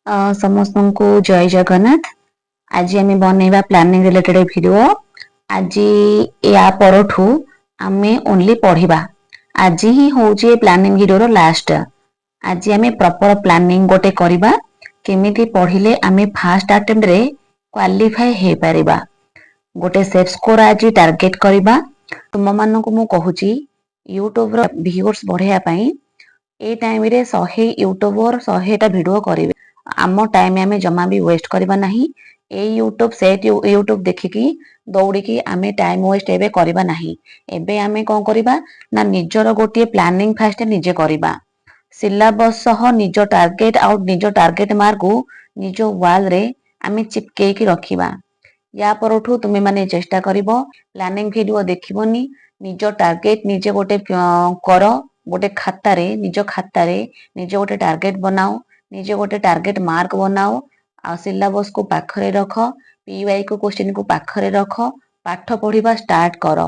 समस्त को जय जगन्नाथ। आज आम बनइबा प्लानिंग रिलेटेड वीडियो। आज या परठू आमे ओनली पढ़िबा। आज ही होची प्लानिंग वीडियो लास्ट। आज आमे प्रॉपर प्लानिंग गोटे करिबा केमिति पढ़िले आमे फर्स्ट अटेम्प्ट रे क्वालिफाई हे परिबा। गोटे सेफ स्कोर आज टार्गेट करिबा। तुम मान को मु कहूची यूट्यूब रो व्यूअर्स बढ़िया पई ए टाइम रे 100 यूट्यूबर 100टा वीडियो करिवे। आम टाइम आमे जमा भी वेस्ट करबा नहीं। ए यूट्यूब सेट यूट्यूब देखिकी दौड़िकी आमे टाइम वेस्ट एबे करबा नहीं। एबे आमे कोन करबा ना निजर गोटे प्लानिंग फास्ट निजे करबा। सिलेबस सह निज टार्गेट आउट निज टार्गेट मार्क को निज वाल रे आमे चिपके की रखिबा। या परठू तुमे माने चेष्टा करिवो प्लानिंग वीडियो देखिबोनी निज टार्गेट निजे गोटे कर गोटे खाता रे निज खाता रे निज गोटे टार्गेट बनाओ निजे गोटे टार्गेट मार्क बनाओ आ सिलेबस को पाखरे रख पीवाई को क्वेश्चन को पाखरे रख पाठ पढ़िबा स्टार्ट कर।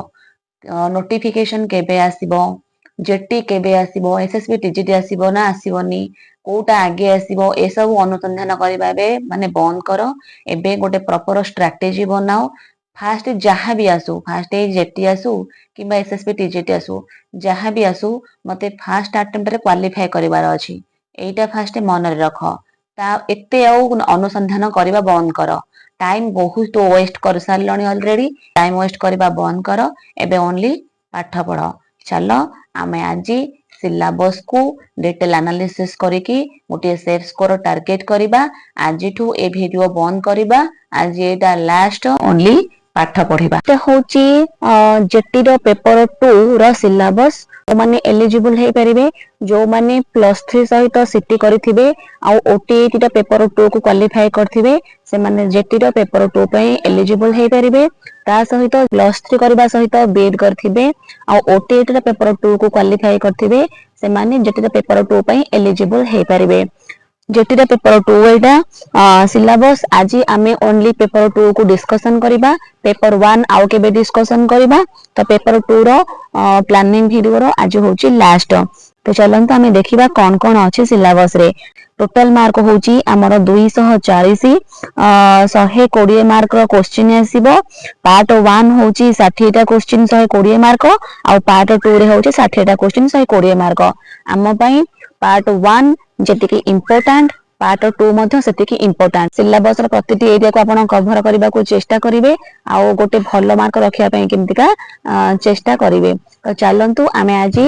नोटिफिकेशन केबे आसीबो जेटी केबे आसीबो एसएसबी टीजीटी आसीबो ना आसीबोनी कोटा आगे आसीबो ए सब अनुसंधान करबा बे माने बंद करो। एबे गोटे प्रॉपर स्ट्रेटजी बनाओ। फास्ट जहाँ भी आसू फास्ट जेटी आसू कि एसएसबी टीजीटी आसू जहाँ भी आसू मते फास्ट अटेम्प्ट रे क्वालिफाई करिवार अछि। एटा फास्ट मन रे रख। ता एते अनुसंधान करबा बंद कर। टाइम बहुत वेस्ट कर सारलणी ऑलरेडी। टाइम वेस्ट करबा बंद कर। एबे ओनली पाठ पढ़। चलो आमे आज सिलेबस को डिटेल एनालिसिस करिकी गोटे सेफ स्कोर टार्गेट करिबा। आजिठू ए वीडियो बंद करिबा। आज एटा लास्ट ओनली पाठ पढ़िबा। ते होची जेटी रो पेपर 2 रो सिलेबस माने एलिजिबल हे परिबे जो माने +3 सहित सिटी करिथिबे आ ओटीईटी रो पेपर 2 को क्वालिफाई करथिबे से माने जेटी रो पेपर 2 पई एलिजिबल हे परिबे। ता सहित +3 करबा सहित बीएड करथिबे आ ओटीईटी रो पेपर 2 को क्वालिफाई करथिबे से माने जेटी रो पेपर 2 पई एलिजिबल हे परिबे। जेटी रो पेपर 2 एटा सिलेबस आज आमे ओनली पेपर 2 को डिस्कशन करिबा। पेपर 1 आउ केबे डिस्कशन करिबा। तो पेपर 2 रो प्लानिंग वीडियो रो आज होची लास्ट। तो चलंतु आमे देखिबा कोन कोन अछि सिलेबस रे। टोटल मार्क होची हमर 240 120 मार्क रो क्वेश्चन आसीबो। पार्ट 1 होची 60 टा क्वेश्चन 120 मार्क आ पार्ट 2 रे होची 60 टा क्वेश्चन 120 मार्क। हम पई पार्ट 1 जेतिकी इम्पोर्टेंट पार्ट 2 मध्ये सेतिकी इम्पोर्टेंट। सिलेबस रो प्रतिटी एरिया को आपण कवर करबा को चेष्टा करिवे आ गोटे भलो मार्क रखिया पई केमतिका चेष्टा करिवे। तो चलंतु आमे आज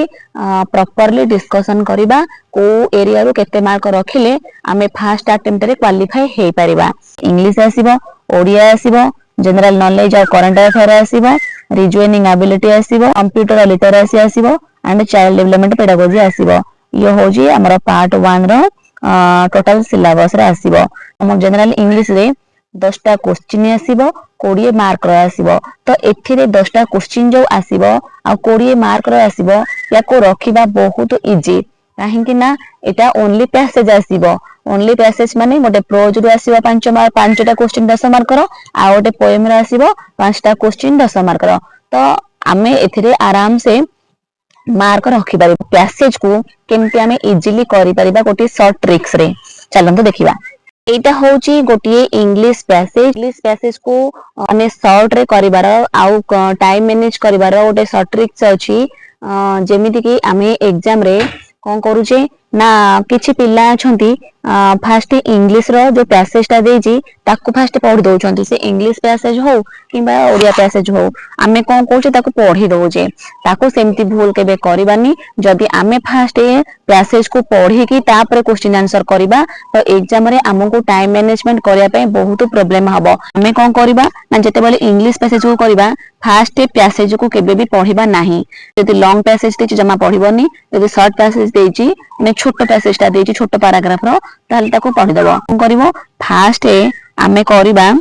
प्रॉपर्ली डिस्कशन करिबा को एरिया रो केते मार्क रखिले आमे फर्स्ट अटेम्प्ट रे क्वालिफाई हे परिबा। इंग्लिश आसीबो ओडिया आसीबो जनरल नॉलेज और करंट अफेयर आसीबो रीजनिंग एबिलिटी आसीबो कंप्यूटर लिटरेसी आसीबो एंड चाइल्ड डेवलपमेंट पेडागोजी आसीबो। ये होजी हमर पार्ट 1 रो टोटल सिलेबस रे आसीबो। हम जनरल इंग्लिश रे 10टा क्वेश्चन आसीबो 20 मार्क रो आसीबो। तो एथिरे 10टा क्वेश्चन जो आसीबो आ 20 मार्क रो आसीबो या को रखिबा बहुत इजी। काहे कि ना एटा ओनली पैसेज आसीबो। ओनली पैसेज माने गोटे प्रोज रो आसीबो 5टा क्वेश्चन 10 मार्क रो आ गोटे पोएम रो आसीबो 5टा क्वेश्चन 10 मार्क रो। तो आमे एथिरे आराम से मार्क रखि पारि। पैसेज को केमति आमे इजीली करि परिबा गोटे शॉर्ट ट्रिक्स रे चलंतु देखिबा। एटा होची गोटे इंग्लिश पैसेज को माने शॉर्ट रे करिवार आउ टाइम मैनेज करिवार गोटे शॉर्ट ट्रिक्स अछि। जेमिति कि आमे एग्जाम रे कोन करूचे ना किछि पिल्ला अछंती फास्ट इंग्लिश रो जो पैसेज ता देजी ताकू फास्ट पढ़ दोचंती। से इंग्लिश पैसेज हो किबा ओडिया पैसेज हो आमे कोन कहूचे ताकू पढ़ी दोचे। ताकू सेमती भूल केबे करिबानी। जदि आमे फास्ट पैसेज को पढ़ी की तापर क्वेश्चन आंसर करिबा तो एग्जाम रे हमको टाइम मैनेजमेंट करिया पे बहुत प्रॉब्लम हबो। आमे कोन करिबा ना जते बेले इंग्लिश पैसेज को करिबा फास्ट पैसेज को केबे भी पढ़िबा नाही। जदि लॉन्ग पैसेज देछि जमा पढ़िबोनी। जदि शॉर्ट पैसेज देछि ने छोटो पैसेज ता देछि छोटो पैराग्राफ रो ताल ताको पढ़ि देबो। कोन करिवो फास्ट आमे करिबा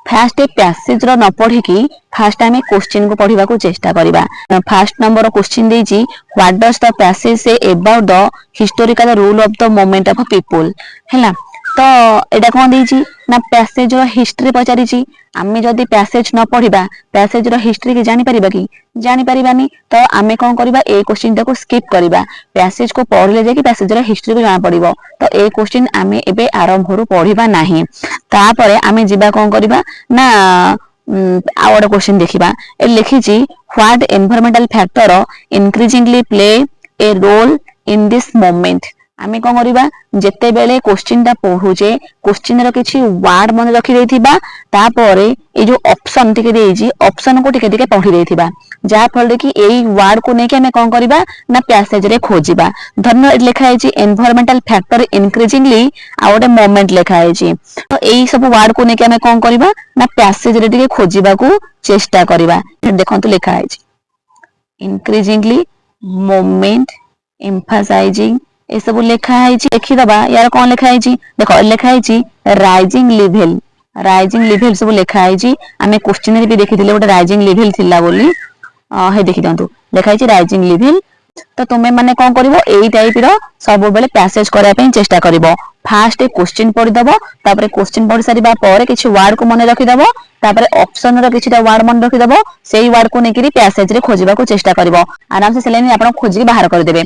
फास्ट पैसेज रो न पढ़ी की फास्ट आमे क्वेश्चन को पढ़िबा को चेष्टा करिबा। फर्स्ट नंबर क्वेश्चन देछि what does the passage say about the historical rule of the movement of people हैला। तो एटा कौन देइछि ना पैसेज रो हिस्ट्री पचारिछि आमे जदि पैसेज न पढ़िबा पैसेज रो हिस्ट्री के जानि परिबा कि जानि परिबानी तो आमे कोन करबा ए क्वेश्चन टाको स्किप करबा पैसेज को पढ़ले जे कि पैसेज रो हिस्ट्री को जान पड़िबो तो ए क्वेश्चन आमे एबे आरंभ रु पढ़िबा नाही तापरे आमे जिबा कोन करबा ना आ गोटे क्वेश्चन देखिबा ए लिखिछि what environmental factor increasingly play a role in this moment आमे कोन करबा जते बेले क्वेश्चन ता पढुचे क्वेश्चन रो किछि वर्ड मन रखि देथिबा तापरे ए जो ऑप्शन टिके देइछि ऑप्शन को टिके टिके पढि देथिबा जा फल कि एई वर्ड को नेके हमें कोन करबा ना पैसेज रे खोजिबा धन्य लिखा है एनवायरमेंटल फैक्टर इंक्रीजिंगली आ गोटे मोमेंट लिखा है तो एई सब वर्ड को नेके हमें कोन करबा ना पैसेज रे टिके खोजिबा को चेष्टा करबा देखंतु लिखा है इंक्रीजिंगली मोमेंट एम्फसाइजिंग ए सब लिखा है देखिदबा यार कौन लिखा है देखो लिखा है राइजिंग लेवल सब लिखा है आमे क्वेश्चन रे भी देखिथिले गोटे राइजिंग लेवल थिला बोली हे देखि दंतु लिखा है राइजिंग लेवल तो तुमे माने कोन करबो एई टाइप रो सब बेले पैसेज करिया पे चेष्टा करबो फास्ट क्वेश्चन पढि दबो तापर क्वेश्चन पढि सारिबा पर किछि वर्ड को मन रखि दबो तापर ऑप्शन रो किछिटा वर्ड मन रखि दबो सेही वर्ड को नेकिरी पैसेज रे खोजिबा को चेष्टा करबो आराम से सेलेनी आपण खोजि बाहर कर देबे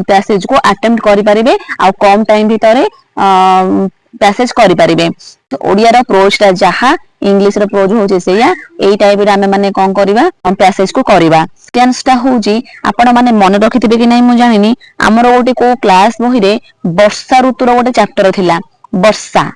पैसेज को अटेम्प्ट करि परिबे आ कम टाइम भीतर पैसेज करि परिबे तो ओडिया रो प्रोज ता जहा इंग्लिश रो प्रोज होचे सेया एई टाइप रे हमें माने कोन करबा पैसेज को करबा टेंस ता होची आपण माने मन रखिथिबे कि नै मु जानिनी हमरो गोटे को क्लास बही रे वर्षा ऋतु रो गोटे चैप्टर थिला वर्षा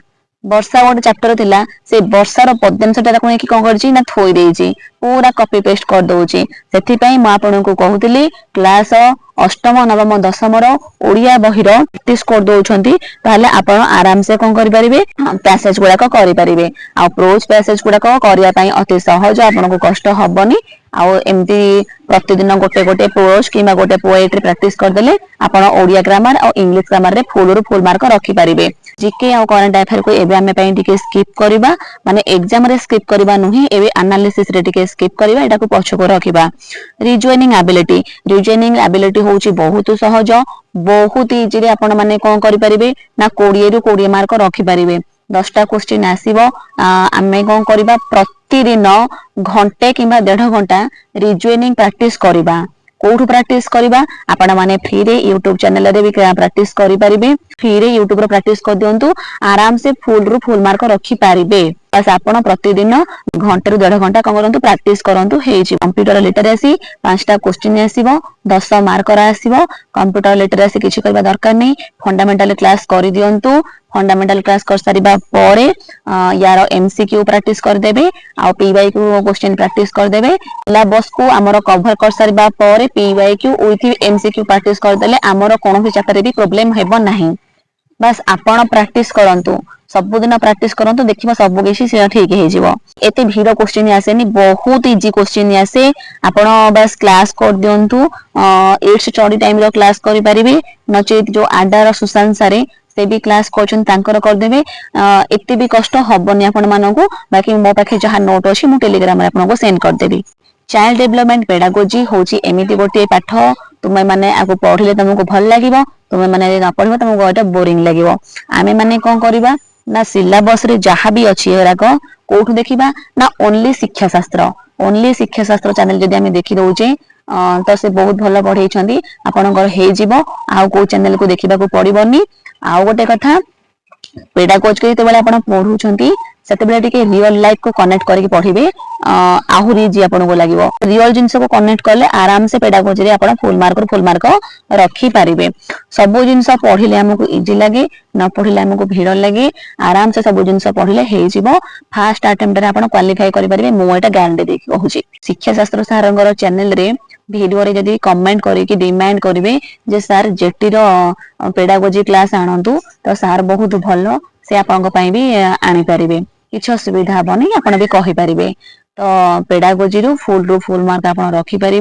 गोटे चैप्टर थिला से वर्षा रो पद्यांश टा कोन कि कोन करछि ना थोई देछि पूरा कॉपी पेस्ट कर दोछि सेथि पई म आपन को कहूतिली क्लास अष्टम नवम दशम रो ओडिया बही रो प्रैक्टिस कर दोछंती ताले आपण आराम से कोन करि परिबे पैसेज गुडा को करि परिबे आ प्रोज पैसेज गुडा को करिया पई अति सहज आपन को कष्ट हबनी आ एमती प्रतिदिन गोटे गोटे प्रोज किमा गोटे पोएट्री प्रैक्टिस कर देले आपण ओडिया ग्रामर और इंग्लिश ग्रामर रे फुल रु फुल मार्क रखि परिबे जीके और करंट अफेयर को एबे हमें पई टिके स्किप करबा माने एग्जाम रे स्किप करबा नही एबे एनालिसिस रे टिके स्किप करबा एटा को पछ को रखिबा रिजॉइनिंग एबिलिटी होची बहुत सहज बहुत इजी रे आपण माने कोन करि परिबे ना 20 रु 20 मार्क रखि परिबे 10टा क्वेश्चन आसीबो आमे कोन करबा प्रतिदिन घंटे किबा 1.5 घंटा रिजॉइनिंग प्रैक्टिस करबा कोठु प्रैक्टिस करबा आपण माने फ्री रे YouTube चैनल रे भी प्रैक्टिस करि परिबे फ्री रे YouTube रो प्रैक्टिस कर दियंतु आराम से फुल रु फुल मार्क रखि परिबे बस आपण प्रतिदिन घंटे रु 1.5 घंटा करंतु प्रैक्टिस करंतु हेजी कंप्यूटर लिटरेसी 5टा क्वेश्चन आसीबो 10 मार्क रा आसीबो कंप्यूटर लिटरेसी किछि करबा दरकार नै फंडामेंटल क्लास करि दियंतु फंडामेंटल क्लास कर सारिबा परे यार एमसीक्यू प्रैक्टिस कर देबे आ पीवाईक्यू क्वेश्चन प्रैक्टिस कर देबे सिलेबस को हमरो कवर कर सारिबा परे पीवाईक्यू विथ एमसीक्यू प्रैक्टिस कर देले हमरो कोनोसी चैप्टर भी प्रॉब्लम हेबो नाही बस आपण प्रैक्टिस करंतु सब दिन प्रैक्टिस करंतु देखिबा सब किछि से ठीक हे जिवो एते भीड़ क्वेश्चन आसेनी बहुत इजी क्वेश्चन आसे आपण बस क्लास कर दियंतु 8 स्टडी टाइम रो क्लास करि परिबे नचेत जो आडार सुशांत सारे से भी क्लास कोचन तांकर कर देबे एते भी कष्ट हबनी आपण मानको बाकी मो पाखे जहा नोट अछि मु टेलीग्राम रे आपण को सेंड कर देबी चाइल्ड डेवलपमेंट पेडागोजी होची एमिति गोटे पाठ तुमे माने आगु पढिले तुमको भल लागिवो तुमे माने न पढिबो तुमको एटा बोरिंग लागिवो आमे माने कोन करबा ना सिलेबस रे जहा भी अछि एराक कोठु देखिबा ना ओनली शिक्षा शास्त्र चैनल जदी आमे देखि दोचे तो से बहुत भल पढै छथि आपनकर हे जिवो आ को चैनल को देखिबा को पडिबोनी आ गोटे कथा पेडागोज के जेतेबेले आपण पढुछंती सेतेबेले टिके रियल लाइफ को कनेक्ट करके पढिबे आहुरी जी आपण को लागिवो रियल जिंस को कनेक्ट करले आराम से पेडागोज रे आपण फुल मार्क रखी पारिबे सब जिंस पढिले हमको इजी लागे न पढिले हमको भीड़ लागे आराम से सब जिंस पढिले हे जिवो फर्स्ट अटेम्प्ट रे आपण क्वालिफाई करि पारिबे मो एटा गारंटी देकी कहूची शिक्षा शास्त्र सारंगर चैनल रे वीडियो रे जदी कमेंट करी कि डिमांड करिवे जे सर जेटी रो पेडागोजी क्लास आनंतु तो सर बहुत भलो से आपन को पई भी आनी पारिबे किछ असुविधा हबनी आपण भी कहि पारिबे तो पेडागोजी रु फुल मार्क आप रखी पारे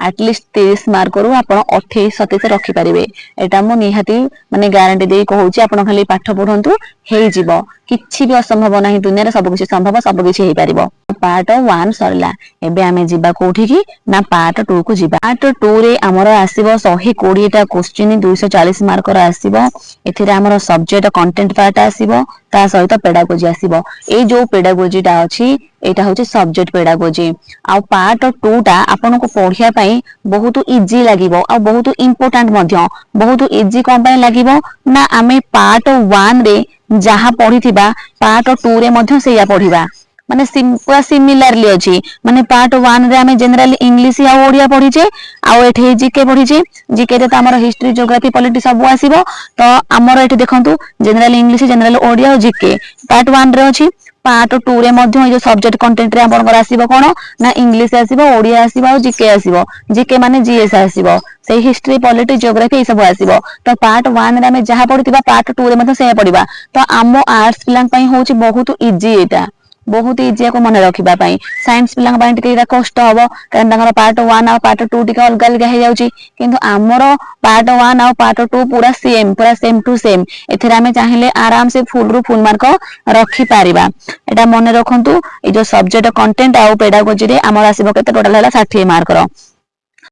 एटलिस्ट 30 मार्क रु आप 28-27 रखी पारे। एटा मु निहाती माने गारंटी दे कहूची आपण खाली पाठ पढंतु हेई जिवो किछि भी असंभव नाही दुनिया रे सब किछि संभव सब किछि हेई पारिबो। पार्ट 1 सरला एबे आमे जिबा कोठी की ना पार्ट 2 को जिबा। पार्ट 2 रे हमर आसीबो 120 टा क्वेश्चन 240 मार्क रा आसीबो। एथिरे हमर सब्जेक्ट कंटेंट पार्ट आसीबो ता सहित पेडागोजी आसीबो। ए जो पेडागोजी टा अछि एटा होची सब्जेक्ट पेडागोजी आ पार्ट 2 टा आपन को पढिया पई बहुत इजी लागिबो आ बहुत इंपोर्टेंट मध्य बहुत इजी कोन पई लागिबो ना आमे पार्ट 1 रे जहा पढिथिबा पार्ट 2 रे मध्य सेया पढिबा माने पूरा सिमिलरली अछि। माने पार्ट 1 रे आमे जनरली इंग्लिश या ओडिया पढिचे आ एठे जीके पढिचे जीके रे त हमर हिस्ट्री ज्योग्राफी पॉलिटी सब आसीबो। तो हमर एठे देखंतु जनरल इंग्लिश जनरल ओडिया और जीके पार्ट 1 रे अछि। पार्ट 2 रे मध्य जो सब्जेक्ट कंटेंट रे आपन आसीबो कोन ना इंग्लिश आसीबो ओडिया आसीबो और जीके आसीबो। जीके माने जीएस आसीबो से हिस्ट्री पॉलिटी ज्योग्राफी ए सब आसीबो। तो पार्ट 1 रे हमें जहा पढिथिबा पार्ट 2 रे मध्य से पढिबा। तो आमो आर्ट्स पिलां पई होची बहुत इजी एटा बहुत इजी को मन रखिबा पई। साइंस पिलां पई टिके एटा कष्ट हबो कारण तांगर पार्ट 1 और पार्ट 2 टिके अलग अलग हे जाउची किंतु हमरो पार्ट 1 और पार्ट 2 पूरा सेम टू सेम। एथिरा हमें चाहिले आराम से फुल रु फुल मार्क रखि पारिबा। एटा मन रखंतु ए जो सब्जेक्ट कंटेंट आ पेडागोजी रे हमर आसीबो केते टोटल हला 60 मार्क रो।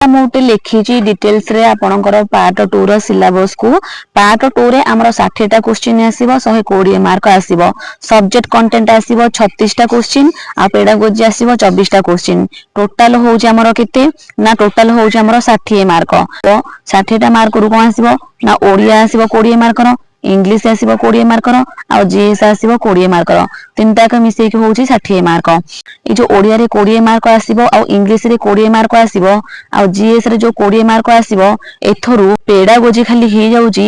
मुटे लिखिची डिटेल्स रे आपनकर पार्ट 2 रो सिलेबस को। पार्ट 2 रे हमर 60 टा क्वेश्चन आसीबो 120 मार्क आसीबो। सब्जेक्ट कंटेंट आसीबो 36 टा क्वेश्चन आ पेडागोजी आसीबो 24 टा क्वेश्चन। टोटल होउची हमर केते ना टोटल होउची हमर 60 मार्क। तो 60 टा मार्क रु कोन आसीबो ना ओडिया आसीबो 20 मार्क रो इंग्लिश आसीबो 20 मार्क रो आ जीएस आसीबो 20 मार्क रो। तीनटा का मिसे के होउची 60 मार्क। ए जो ओडिया रे 20 मार्क आसीबो आ इंग्लिश रे 20 मार्क आसीबो आ जीएस रे जो 20 मार्क आसीबो एथरु पेडागोजी खाली हे जाउची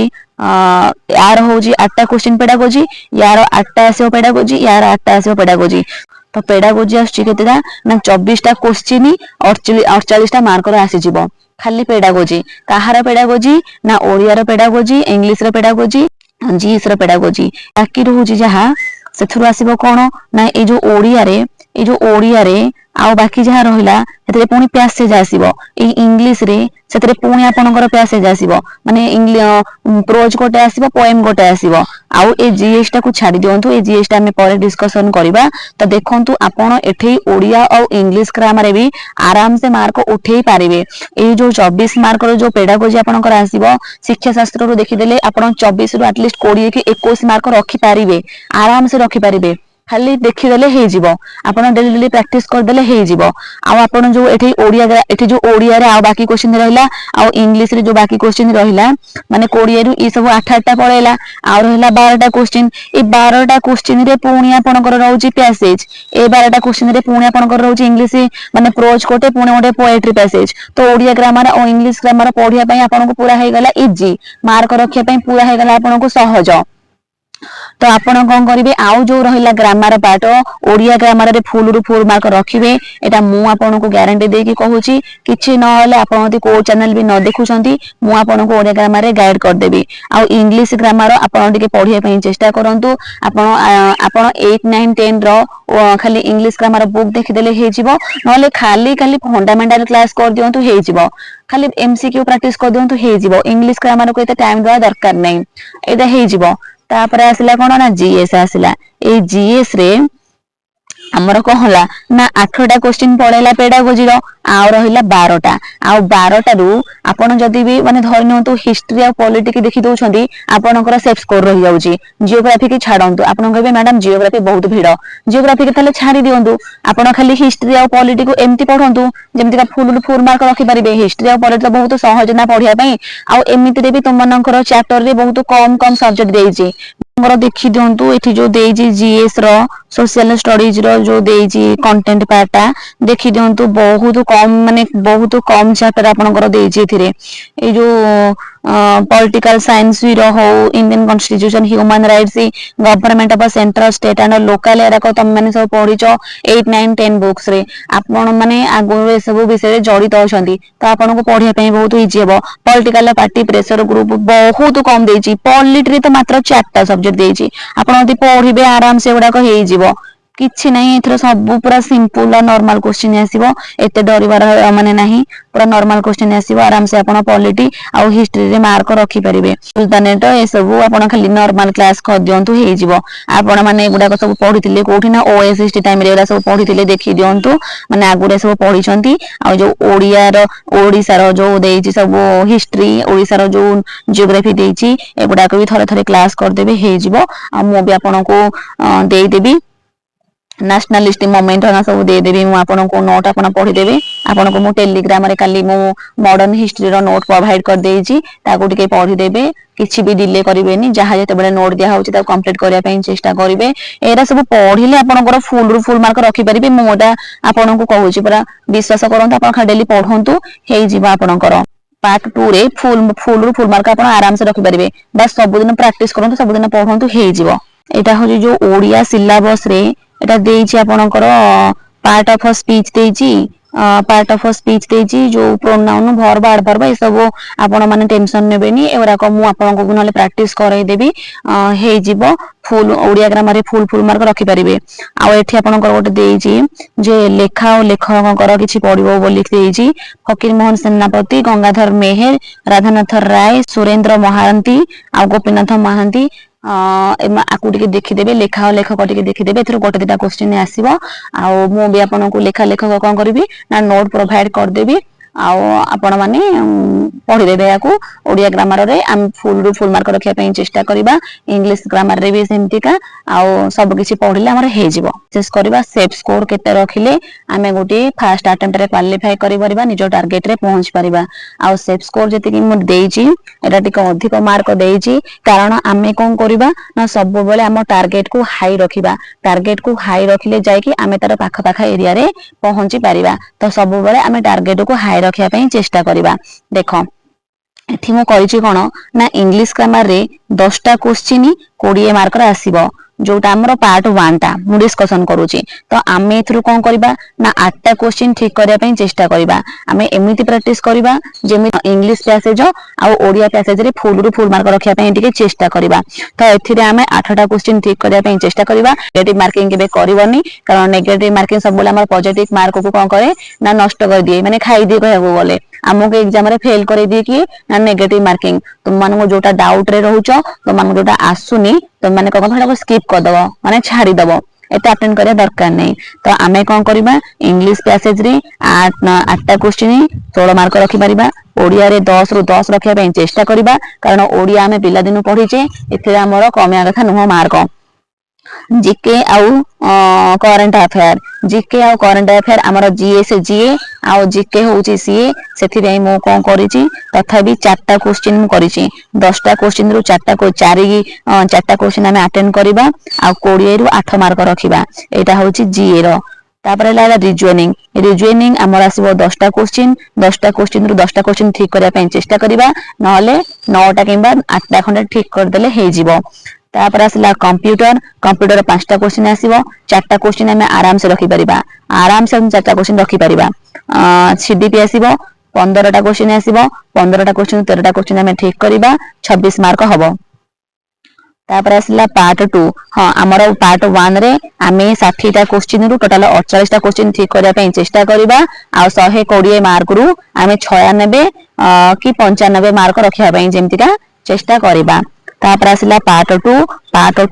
यार होउची 8टा क्वेश्चन पेडागोजी यार 8टा आसीबो पेडागोजी यार 8टा आसीबो पेडागोजी। तो पेडागोजी आछी केतेटा ना 24 टा क्वेश्चन 48 टा मार्क रो आसी जिवो खाली पेडागोजी। काहार पेडागोजी ना ओडिया रो पेडागोजी इंग्लिश रो पेडागोजी जीएस रो पेडागोजी। बाकी रहउची जहा सेथुरु आसीबो कोन ना ए जो ओडिया रे आउ बाकी जहा रहिला एतरे पुनी पैसेज आसीबो। ए इंग्लिश रे सेतरे पुनी आपनकर पैसेज आसीबो माने प्रोज गोटे आसीबो पोएम गोटे आसीबो। आउ ए जीएस टा को छाडी दियंतु ए जीएस टा हमें परे डिस्कशन करिबा। तो देखंतु आपण एठे ओडिया और इंग्लिश ग्रामर रे भी आराम से मार्क उठेई पारिबे। ए जो 24 मार्क रो जो पेडागोजी आपनकर आसीबो शिक्षा शास्त्र रो देखि देले आपण 24 रो एटलीस्ट 20 कि 21 मार्क रखि पारिबे आराम से रखि पारिबे। खाली देखि देले हे जिवो आपण डेली डेली प्रैक्टिस कर देले हे जिवो। आ आपण जो एठी ओडिया रे आ बाकी क्वेश्चन रहिला आ इंग्लिश रे जो बाकी क्वेश्चन रहिला माने 20 रु ई सब 8 टा पळेला आ रहिला 12 टा क्वेश्चन। ए 12 टा क्वेश्चन रे पुणी आपणकर रहउची पैसेज ए 12 टा क्वेश्चन रे पुणी आपणकर रहउची इंग्लिश माने प्रोज कोटे पुणी ओडे पोएट्री पैसेज। तो ओडिया ग्रामर और इंग्लिश ग्रामर पढिया पई आपनको पूरा हे गला इजी मार्क रखिया पई पूरा हे गला आपनको सहज। तो आपण कोन करिवे आउ जो रहिला ग्रामर पार्ट ओडिया ग्रामर रे फुल रु फुल मार्क रखिवे। एटा मु आपण को गारंटी दे कि कहूची किछि न होले आपण यदि को चैनल भी न देखुछंती मु आपण को ओडिया ग्रामर रे गाइड कर देबी। आउ इंग्लिश ग्रामर आपण टिके पढिया पई चेष्टा करंतु। आपण 8 9 10 रो खाली इंग्लिश ग्रामर बुक देखि देले हे जिवो नले खाली फंडामेंटल क्लास कर दियंतु हे जिवो खाली एमसीक्यू प्रैक्टिस कर दियंतु हे जिवो। इंग्लिश ग्रामर को एते टाइम देवा दरकार नै एटा हे जिवो। तापरे आसिला कोन ना जीएस आसिला। ए जीएस रे हमर कहला ना 8टा क्वेश्चन पळेला पेडागोजी रो आ रहिला 12टा आ 12टा रु आपण जदी भी माने धरि नंतु हिस्ट्री आ पॉलिटी की देखि दोछंती आपनकर सेफ स्कोर रहि जाउची। जियोग्राफी की छाडंतु आपण कहबे मैडम जियोग्राफी बहुत भिड जियोग्राफी के तले छाडी दियंतु आपण खाली हिस्ट्री आ पॉलिटी को एम्ति पढंतु जेमति का फुल मार्क रखि परिबे। हिस्ट्री आ पॉलिटी बहुत सहज ना पढिया पई आ एमिति रे भी तुमनकर चैप्टर रे बहुत कम सब्जेक्ट देइची। हमर देखि दियंतु एठी जो देइची जीएस रो सोशल स्टडीज रो जो देइची कंटेंट पार्टा देखि दियंतु बहुत कम चैप्टर आपनकर देइची एथिरे। ए जो पॉलिटिकल साइंस रो हो Indian constitution human rights government of central state and local era को तुम माने सब पढिचो 8 9 10 बुक्स रे आपण माने आगु ए सब विषय जड़ित अछंती। तो आपन को पढिया पई बहुत इजी हेबो। पॉलिटिकल पार्टी प्रेशर ग्रुप बहुत कम देइची। पॉलिटी रे तो मात्र 4टा सब्जेक्ट देइची आपण यदि पढिबे आराम से एडा को हेइ जिवो କିଛି ନାହିଁ ଏଥର ସବୁ ପୁରା ସିମ୍ପଲ ଆଉ ନର୍ମାଲ क्वेश्चन ଆସିବ ଏତେ ଡରିବାର ମାନେ ନାହିଁ ପୁରା ନର୍ମାଲ क्वेश्चन ଆସିବ ଆରାମ ସେ ଆପଣ ପଲିଟି ଆଉ ହିଷ୍ଟ୍ରି ରେ ମାର୍କ ରଖି ପାରିବେ ସୁଲତାନେଟ ଏ ସବୁ ଆପଣ ଖାଲି ନର୍ମାଲ କ୍ଲାस କରିଦିଅନ୍ତୁ ହେଇଯିବ ଆପଣ ମାନେ ଏଗୁଡାକ ସବୁ ପଢିଥିଲେ କୋଉଠି ନା ଓଏसएसटी टाइम रे एरा सब पढ़िथिले देखि दियंतु माने आगुरे सब पढ़िचंती आ जो ओडिसा रो जो देइची सब हिस्ट्री ओडिसा रो जो जियोग्राफी देइची एगुडा को भी थरे थरे क्लास कर देबे हे जिवो आ मो भी आपनको देई देबी नेशनलिस्ट मोमेंट ना सब दे देबी मु आपनको नोट आपन पढी देबे आपनको मु टेलीग्राम रे काली मु मॉडर्न हिस्ट्री रो नोट प्रोवाइड कर देइची ताको टिके पढी देबे किछि भी डिले करिवेनी जहा जते बेले नोट दिया होची ता कंप्लीट करिया पई चेष्टा करिवे एरा सब पढिले आपनकर फुल रु फुल मार्क रखि परिबे मोटा आपनको कहूची पूरा विश्वास करंतु आपन खा डेली पढंतु हेइ जिवो आपनकर पार्ट 2 रे फुल रु फुल मार्क आपन आराम से रखि परिबे बस सब दिन प्रैक्टिस करंतु सब दिन पढंतु हेइ जिवो एटा हो जो ओडिया सिलेबस रे एटा देइची आपनकर पार्ट ऑफ स्पीच देइची पार्ट ऑफ स्पीच देइची जो प्रोनाउन वर्ब एडवर्ब ए सब आपण माने टेंशन नेबेनी एवरा को मु आपन को नले प्रैक्टिस कराई देबी हे जिवो फुल ओडिया ग्रामर रे फुल मार्क रखि परिबे आ एठी आपन को गोटे देइची जे लेखा और लेखकर किछि पढिबो बोली देइची फकीर मोहन सेनापति गंगाधर मेहेर राधानाथ राय सुरेंद्र महांती आ गोपीनाथ महांती आकु टिके देखिदेबे लेखा और लेखक टिके देखिदेबे एथरो गोटे दिटा क्वेश्चन आसीबो आ मु भी आपनको लेखा लेखक कोन करबी ना नोट प्रोवाइड कर देबी आउ आपण माने पढी देबे याकू ओडिया ग्रामर रे हम फुल रु फुल मार्क रखिया पई चेष्टा करिबा इंग्लिश ग्रामर रे भी सेमती का आउ सब किछि पढिले हमर हे जिवो चेस करिबा सेफ स्कोर केते रखिले आमे गोटे फर्स्ट अटेम्प्ट रे क्वालिफाई करि परिबा निजो टारगेट रे पहुंच परिबा आउ सेफ स्कोर जति कि मु देइची एटा टिक अधिक मार्क देइची कारण आमे कोन करिबा ना सब बेले हम टारगेट को हाई रखिबा टारगेट को हाई रखिले जाय कि आमे तार पाखा पाखा एरिया रे पहुंची परिबा तो सब बेले आमे टारगेट को हाई रखिया पई चेष्टा करिबा देखो एठी मु कहिछि कोन ना इंग्लिश ग्रामर रे 10टा क्वेश्चन 20 मार्क रे आसीबो जोटा हमरो पार्ट 1 टा मु डिस्कशन करूची तो आमे एथरु कोन करबा ना 8टा क्वेश्चन ठीक करिया पई चेष्टा करिबा आमे एमिति प्रैक्टिस करिबा जेमि इंग्लिश पैसेज आ ओडिया पैसेज रे फुल रु फुल मार्क रखिया पई टिके चेष्टा करिबा तो एथिरे आमे 8टा क्वेश्चन ठीक करिया पई चेष्टा करिबा नेगेटिव मार्किंग केबे करबनी कारण नेगेटिव मार्किंग सब बोले हमर पॉजिटिव मार्क को कोन करे ना नष्ट कर दिए माने खाई दिए कहबो बोले हमको एग्जाम रे फेल करे दिए कि ना नेगेटिव मार्किंग तुम मानको जोटा डाउट रे रहउचो तुम मानको जोटा आसुनी तुम माने कोन को स्किप कर दबो माने छाड़ी दबो एते अटेंड करिया दरकार नै तो आमे कोन करबा इंग्लिश पैसेज रे 8टा क्वेश्चन 16 मार्क रखि परिबा ओडिया रे 10 रु 10 रखिया पई चेष्टा करिबा कारण ओडिया आमे पिला दिन पढिचे एथे हमरो कमिया कथा नुह मार्क जीके आउ करंट अफेयर जीके आउ करंट अफेयर हमर जीएस जीए आउ जीके होउची सीए सेथि रे मो कोन करिची तथापि 4टा क्वेश्चन मु करिची 10टा क्वेश्चन रु 4टा को 4टा क्वेश्चन हमें अटेंड करिबा आउ 20 रु 8 मार्क रखिबा एटा होउची जीए रो तापर लाला रिजनिंग हमर आसीबो 10टा क्वेश्चन रु 10टा क्वेश्चन ठीक करिया पई चेष्टा करिबा नहले 9टा किबा 8टा खंड ठीक कर देले हे जिवो तापर आसला कंप्यूटर 5टा क्वेश्चन आसीबो 4टा क्वेश्चन हमें आराम से रखि परिबा आराम से हम 4टा क्वेश्चन रखि परिबा सीडीपी आसीबो 15टा क्वेश्चन आसीबो 15टा क्वेश्चन 13टा क्वेश्चन हमें ठीक करिबा 26 मार्क हबो तापर आसला पार्ट 2 हां हमरो पार्ट 1 रे आमे 60टा क्वेश्चन रु टोटल 48टा क्वेश्चन ठीक करिया पई चेष्टा करिबा आ 120 मार्क रु आमे 96 कि 95 मार्क रखिया पई जेमतिका चेष्टा करिबा तापर आसला पार्ट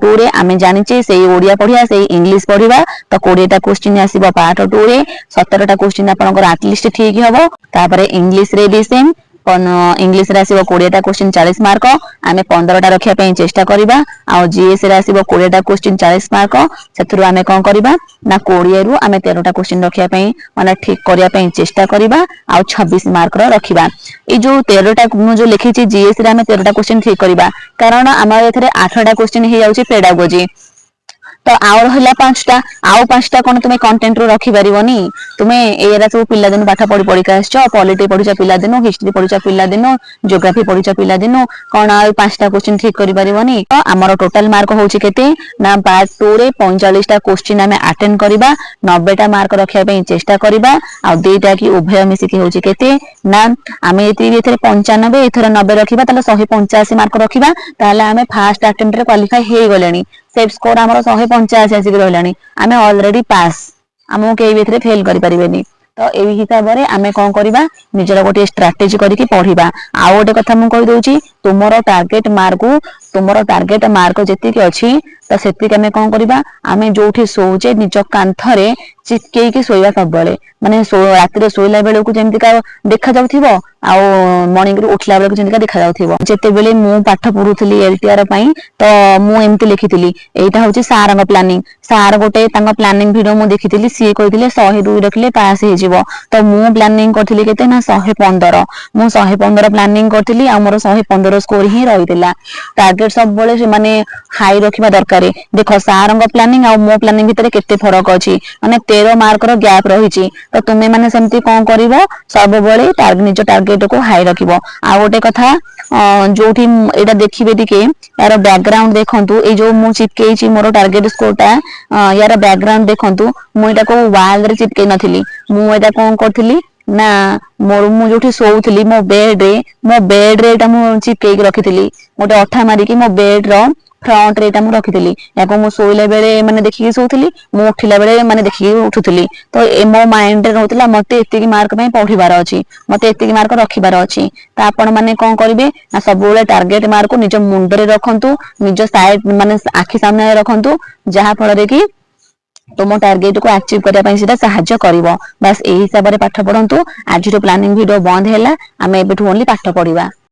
2 रे आमे जानिचे सेही ओडिया पढिया सेही इंग्लिश पढिबा तो 20टा क्वेश्चन आसीबो पार्ट 2 रे 17टा क्वेश्चन आपनकर एटलिस्ट ठीक हबो तापर इंग्लिश रे भी सेम इंग्लिश रे आसीबो 20टा क्वेश्चन 40 मार्क आमे 15टा रखिया पई चेष्टा करिबा आ जीएस रे आसीबो 20टा क्वेश्चन 40 मार्क सेथरु आमे कोन करिबा ना 20 रु आमे 13टा क्वेश्चन रखिया पई माने ठीक करिया पई चेष्टा करिबा आ 26 मार्क रो रखिबा ए जो 13टा मु जो लिखिची जीएस रे आमे 13टा क्वेश्चन ठीक करिबा कारण हमर एथरे 8टा क्वेश्चन हे जाउची पेडागोजी तो आउ रहिला 5टा कोन तुमे कंटेंट रो रखि परिबोनी तुमे एरा सब पिला दिन पाठ पढी पढी का आछो पॉलिटी पढिचा पिला दिन हिस्ट्री पढिचा पिला दिन ज्योग्राफी पढिचा पिला दिन कोन आ 5टा क्वेश्चन ठीक करि परिबोनी तो हमर टोटल मार्क होउची केते ना पार्ट 2 रे 45टा क्वेश्चन हमें अटेंड करिबा 90टा मार्क रखिया पई चेष्टा करिबा आ देटा की उभय मिसी की होउची केते ना आमे एथि 95 एथर 90 रखिबा ताले 185 मार्क रखिबा ताले आमे फर्स्ट अटेम्प्ट रे क्वालिफाई हे गलेनी सेफ स्कोर आमर 185 आसिक रही आम ऑलरेडी पास आमको कई भी फेल करें तो यही हिसाब से आम कौन करवा निजर गोटे स्ट्राटेजी करके पढ़ा आउ गोटे कथा मुझे कहीदे तुम टार्गेट मार्क जी अच्छी तो से आम कौन करवा आम जो शोचे निज कांथरे चिपकई शोवा सब माने राति शोला बेलू जमी देखा जाऊ मॉर्निंग रू उठला बेलू जमी देखा जाऊ जिते मु पाठ पढ़ुली एलटीआर तो मुझे लिखी यहाँ हूँ सार प्लानिंग सार गोटे प्लानिंग भिडियो मुझे देखी सी कहते 102 रखिले पास हो तो मु प्लानिंग करी के 115 मु 115 प्लानिंग करी मोर 115 स्कोर ही रही टार्गेट सब माने हाई रखा दरकार देख सार प्लानिंग आ मो प्लानिंग भितर केते फरक अच्छी माने 13 मार्क रो गैप रही तो तुम्हें मैंने सेमती कौन कर सब निज टार्गेट को हाई रख आ गोटे कथा जो यहाँ देखिए टी यार बैकग्राउंड देखु ये मु चिपकई मोर टार्गेट स्कोरटा यार बैकग्राउंड देखु मुझे को वाल रे चिपकई नथिली मुझे कौन करी ना मोर मुझे शोली मो बेड रे चिपकई रखी गोटे अठा मारिकी मो बेड रो फ्रंट रे रखी या शोला बेले माने देखिए शोली मु उठिला बेले माने देखिए उठुली तो मो माइंड रे रहउतला मते एतिकी मार्क पे पढ़िबार अछि मते एतिकी मार्क रखिबार अछि तो आपण माने कोन करिवे ना सब बेले टार्गेट मार्क को निज मुंड रे रखंतु निज साइड माने आखि सामने रखंतु जहा फल रे कि तुम टार्गेट को अचीव करने साहाय्य करिवो बस यही हिसाब से पाठ पढ़ंतु आज प्लानिंग वीडियो बंद है आम एबेठु ओनली पाठ पढ़िबा।